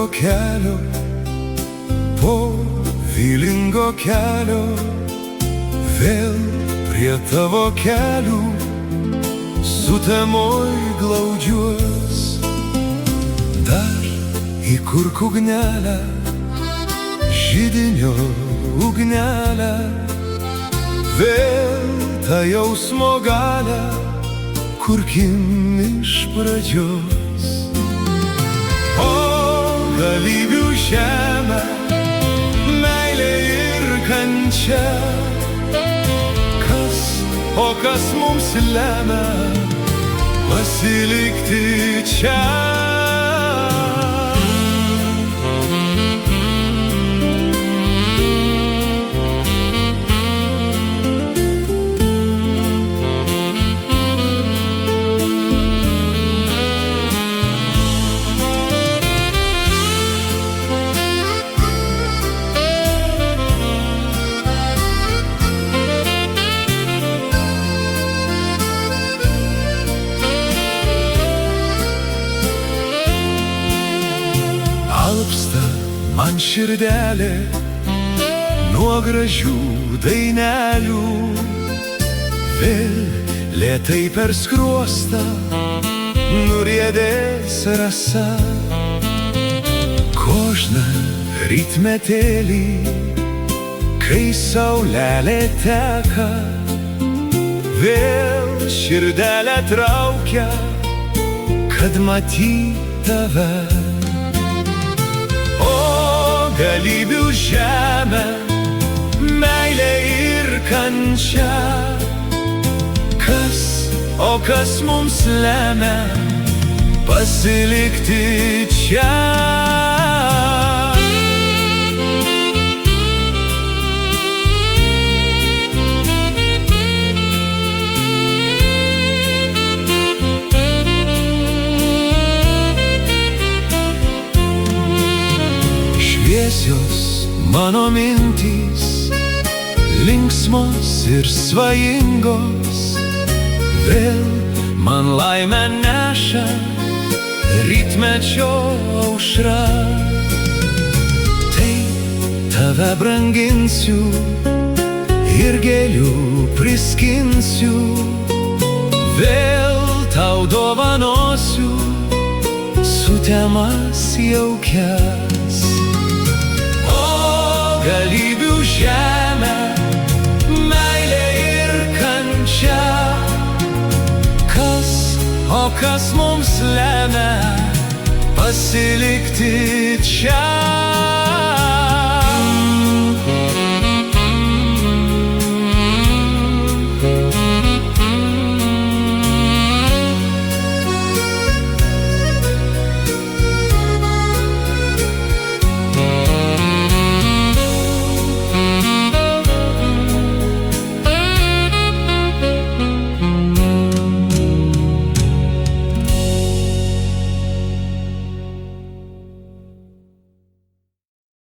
tavo kelio, po vylingo kelio, vėl prie tavo kelių sutemoj glaudžiuos. Dar į kurk ugnelę, židinio ugnelę, vėl tą jausmo galę, kurkim iš pradžios. O galybių žemė, meilė ir kančia, kas mums lemia pasilikti čia. Alpsta man širdelė nuo gražių dainelių, vėl lėtai per skruostą nuriedės rasa. Kožna rytmetėlį, kai saulelė teka, vėl širdelę traukia, kad matyt tave. Galybių žemė, meilė ir kančia, kas mums lemia pasilikti čia. Šviesios mano mintys, linksmos ir svajingos, vėl man laimę neša rytmečio aušra. Tai tave branginsiu ir gėlių priskinsiu, vėl tau dovanosiu sutemas jaukias. Galybių žemė, meilė ir kančia, kas mums lemia pasilikti čia.